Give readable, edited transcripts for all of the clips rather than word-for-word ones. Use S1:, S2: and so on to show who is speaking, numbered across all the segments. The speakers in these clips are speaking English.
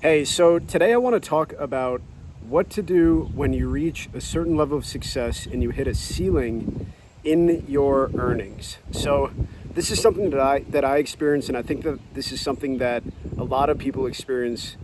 S1: Hey, so today I want to talk about what to do when you reach a certain level of success and you hit a ceiling in your earnings. So this is something that I experience, and I think that this is something that a lot of people experience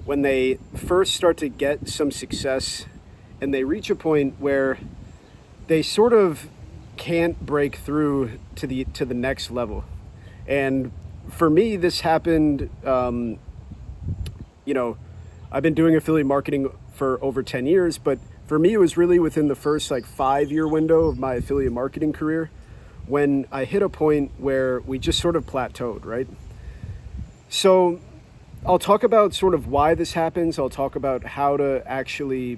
S1: when they first start to get some success and they reach a point where they sort of can't break through to the next level. And for me, this happened. You know, I've been doing affiliate marketing for over 10 years, but for me, it was really within the first like 5 year window of my affiliate marketing career when I hit a point where we just sort of plateaued, right? So I'll talk about sort of why this happens. I'll talk about how to actually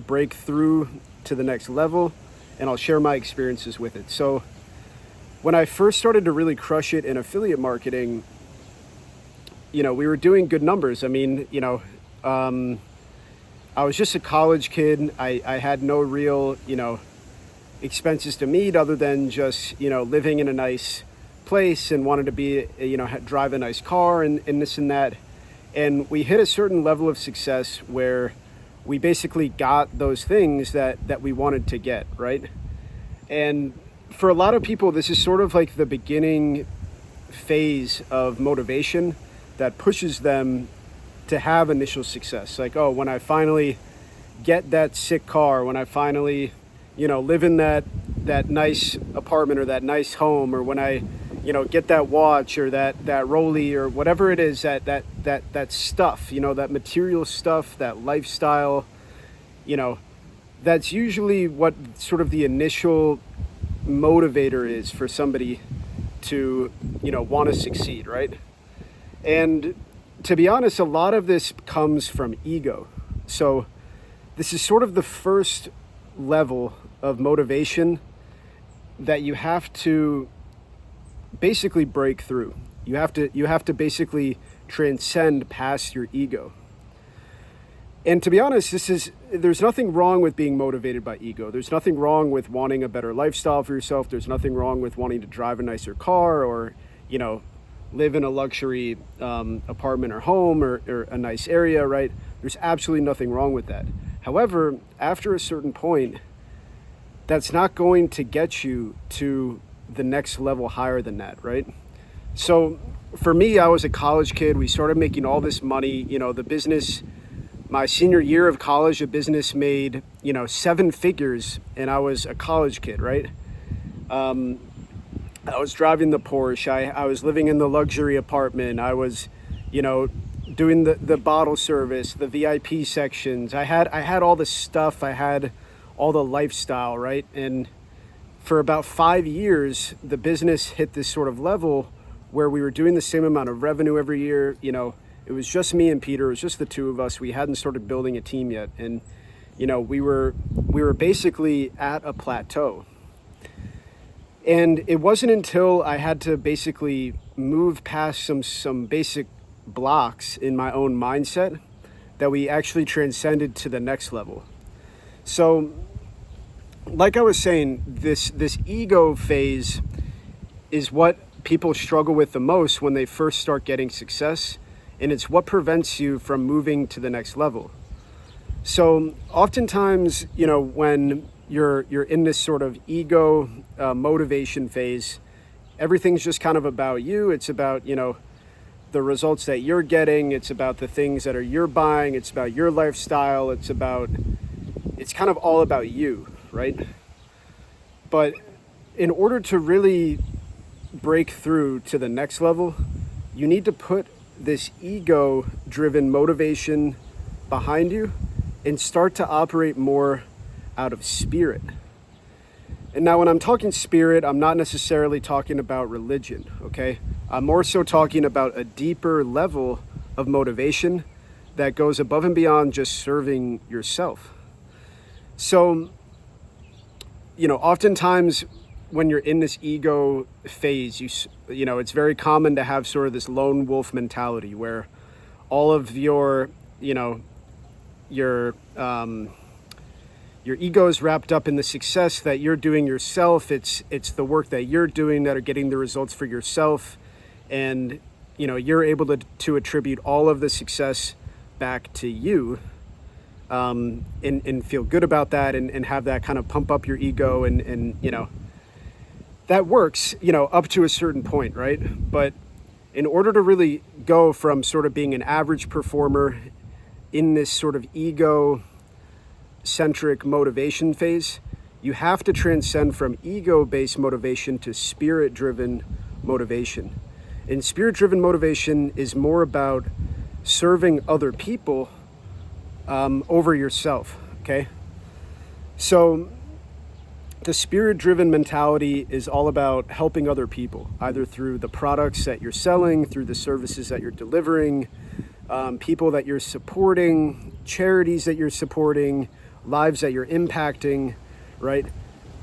S1: break through to the next level, and I'll share my experiences with it. So when I first started to really crush it in affiliate marketing, we were doing good numbers. I mean, I was just a college kid. I had no real, expenses to meet other than just, living in a nice place and wanted to be, drive a nice car and this and that. And we hit a certain level of success where we basically got those things that we wanted to get, right? And for a lot of people, this is sort of like the beginning phase of motivation that pushes them to have initial success. Like, oh, when I finally get that sick car, when I finally, live in that nice apartment or that nice home, or when I, get that watch or that Rollie or whatever it is, that stuff, that material stuff, that lifestyle, that's usually what sort of the initial motivator is for somebody to, want to succeed, right? And to be honest, a lot of this comes from ego. So this is sort of the first level of motivation that you have to basically break through. You have to basically transcend past your ego. And to be honest, there's nothing wrong with being motivated by ego. There's nothing wrong with wanting a better lifestyle for yourself. There's nothing wrong with wanting to drive a nicer car or, live in a luxury apartment or home or a nice area, right? There's absolutely nothing wrong with that. However, after a certain point, that's not going to get you to the next level higher than that, right? So for me, I was a college kid. We started making all this money. The business, my senior year of college, a business made, 7 figures, and I was a college kid, right? I was driving the Porsche. I was living in the luxury apartment. I was, doing the bottle service, the VIP sections. I had all the stuff. I had all the lifestyle, right? And for about 5 years, the business hit this sort of level where we were doing the same amount of revenue every year. It was just me and Peter. It was just the two of us. We hadn't started building a team yet. And, we were basically at a plateau. And it wasn't until I had to basically move past some basic blocks in my own mindset that we actually transcended to the next level. So, like I was saying, this ego phase is what people struggle with the most when they first start getting success, and it's what prevents you from moving to the next level. So, oftentimes, when you're in this sort of ego motivation phase, everything's just kind of about you. It's about, the results that you're getting. It's about the things that you're buying. It's about your lifestyle. It's kind of all about you, right? But in order to really break through to the next level, you need to put this ego driven motivation behind you and start to operate more out of spirit. And now when I'm talking spirit, I'm not necessarily talking about religion, okay? I'm more so talking about a deeper level of motivation that goes above and beyond just serving yourself. So, oftentimes when you're in this ego phase, it's very common to have sort of this lone wolf mentality where all of your ego is wrapped up in the success that you're doing yourself. It's the work that you're doing that are getting the results for yourself. And you're able to attribute all of the success back to you, and feel good about that, and have that kind of pump up your ego, and that works, up to a certain point, right? But in order to really go from sort of being an average performer in this sort of ego-centric motivation phase, you have to transcend from ego-based motivation to spirit-driven motivation. And spirit-driven motivation is more about serving other people over yourself, okay? So the spirit-driven mentality is all about helping other people, either through the products that you're selling, through the services that you're delivering, people that you're supporting, charities that you're supporting, lives that you're impacting, right?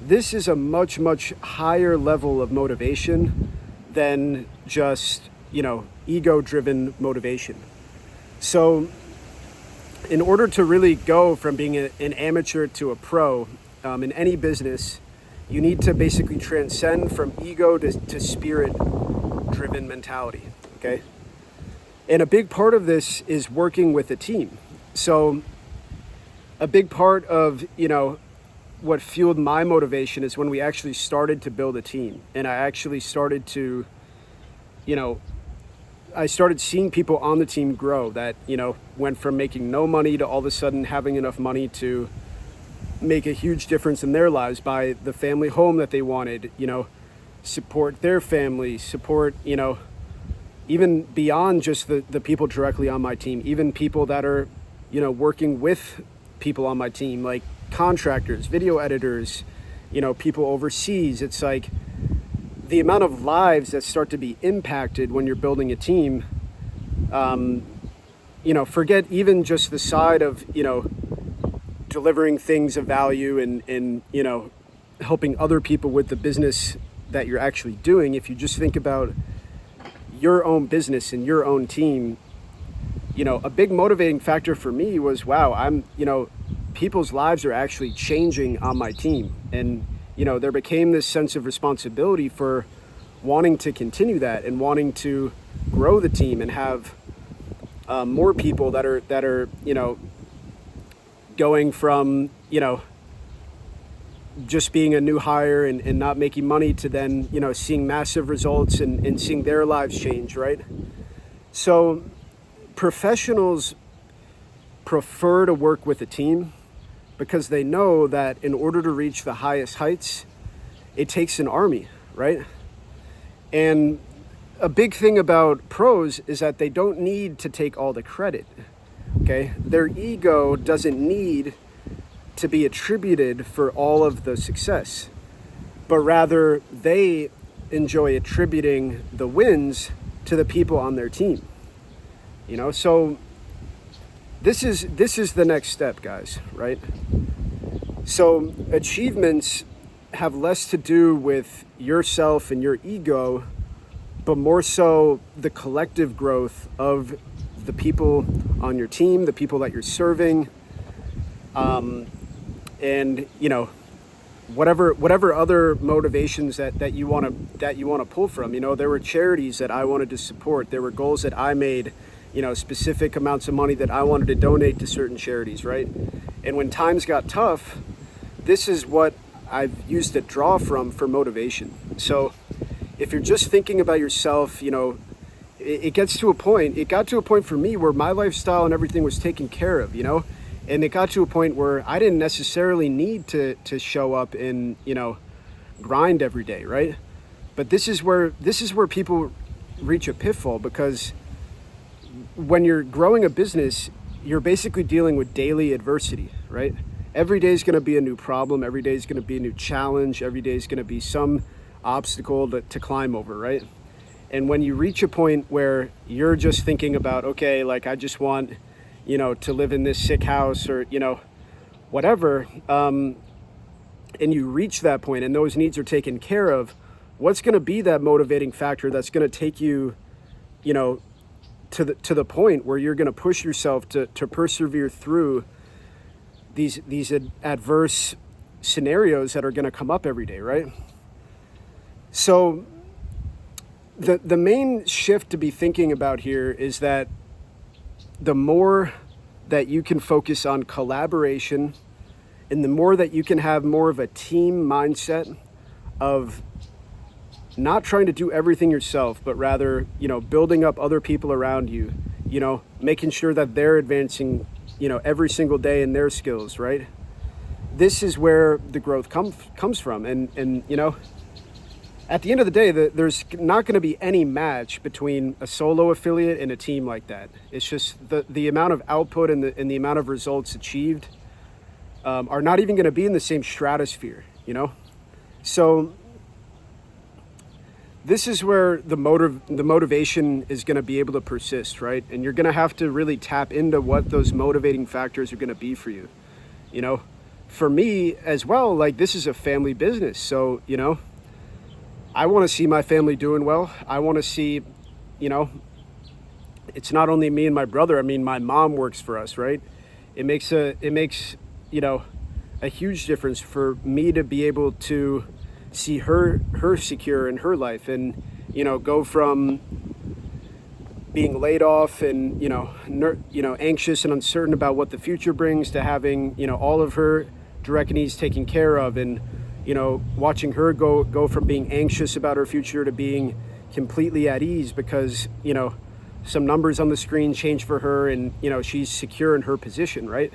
S1: This is a much, much higher level of motivation than just, ego-driven motivation. So in order to really go from being an amateur to a pro in any business, you need to basically transcend from ego to spirit-driven mentality, okay? And a big part of this is working with a team. So a big part of, what fueled my motivation is when we actually started to build a team. And I actually started to, I started seeing people on the team grow that, went from making no money to all of a sudden having enough money to make a huge difference in their lives, by the family home that they wanted, support their family, support, even beyond just the people directly on my team, even people that are, working with people on my team, like contractors, video editors, people overseas. It's like the amount of lives that start to be impacted when you're building a team. Forget even just the side of, delivering things of value and helping other people with the business that you're actually doing. If you just think about your own business and your own team, a big motivating factor for me was, wow, people's lives are actually changing on my team. And, there became this sense of responsibility for wanting to continue that and wanting to grow the team and have more people that are, going from, just being a new hire and not making money to then, seeing massive results and seeing their lives change, right? So professionals prefer to work with a team because they know that in order to reach the highest heights, it takes an army, right? And a big thing about pros is that they don't need to take all the credit, okay? Their ego doesn't need to be attributed for all of the success, but rather they enjoy attributing the wins to the people on their team. So this is the next step, guys, right? So achievements have less to do with yourself and your ego, but more so the collective growth of the people on your team, the people that you're serving, and whatever other motivations that you want to pull from. There were charities that I wanted to support. There were goals that I made, specific amounts of money that I wanted to donate to certain charities, right? And when times got tough, this is what I've used to draw from for motivation. So if you're just thinking about yourself, it got to a point for me where my lifestyle and everything was taken care of, and it got to a point where I didn't necessarily need to show up and, grind every day, right? But this is where people reach a pitfall, because when you're growing a business, you're basically dealing with daily adversity, right? Every day is going to be a new problem. Every day is going to be a new challenge. Every day is going to be some obstacle to climb over, right? And when you reach a point where you're just thinking about, okay, like I just want, to live in this sick house or, whatever, and you reach that point and those needs are taken care of, what's going to be that motivating factor that's going to take you, to the point where you're going to push yourself to persevere through these adverse scenarios that are going to come up every day, right? So the main shift to be thinking about here is that the more that you can focus on collaboration, and the more that you can have more of a team mindset of not trying to do everything yourself, but rather, building up other people around you, making sure that they're advancing, every single day in their skills, right? This is where the growth comes from. And at the end of the day, there's not going to be any match between a solo affiliate and a team like that. It's just the amount of output and the amount of results achieved are not even going to be in the same stratosphere, So this is where the motivation is going to be able to persist, right? And you're going to have to really tap into what those motivating factors are going to be for you. For me as well, like, this is a family business. So, I want to see my family doing well. I want to see, it's not only me and my brother. I mean, my mom works for us, right? It makes a huge difference for me to be able to see her secure in her life, and go from being laid off and anxious and uncertain about what the future brings to having all of her direct needs taken care of, and watching her go from being anxious about her future to being completely at ease because some numbers on the screen change for her, and she's secure in her position, right?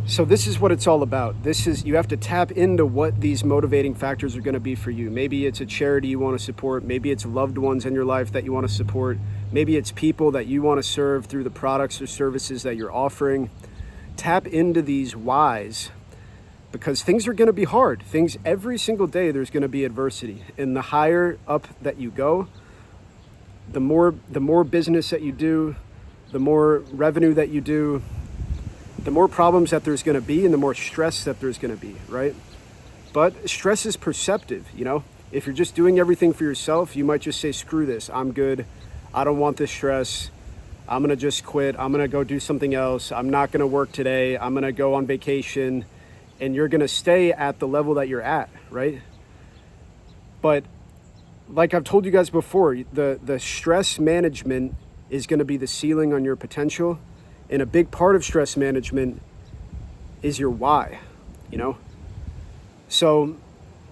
S1: So this is what it's all about. You have to tap into what these motivating factors are going to be for you. Maybe it's a charity you want to support. Maybe it's loved ones in your life that you want to support. Maybe it's people that you want to serve through the products or services that you're offering. Tap into these whys, because things are going to be hard. Every single day there's going to be adversity. And the higher up that you go, the more business that you do, the more revenue that you do, the more problems that there's going to be, and the more stress that there's going to be, right? But stress is perceptive, If you're just doing everything for yourself, you might just say, screw this, I'm good. I don't want this stress. I'm going to just quit. I'm going to go do something else. I'm not going to work today. I'm going to go on vacation. And you're going to stay at the level that you're at, right? But like I've told you guys before, the stress management is going to be the ceiling on your potential. And a big part of stress management is your why, So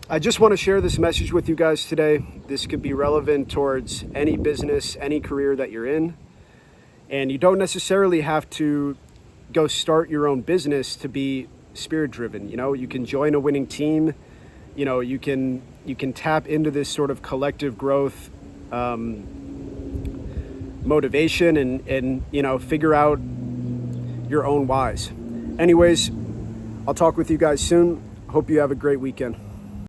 S1: I just want to share this message with you guys today. This could be relevant towards any business, any career that you're in. And you don't necessarily have to go start your own business to be spirit driven. You can join a winning team. You can tap into this sort of collective growth motivation and figure out your own whys. Anyways, I'll talk with you guys soon. Hope you have a great weekend.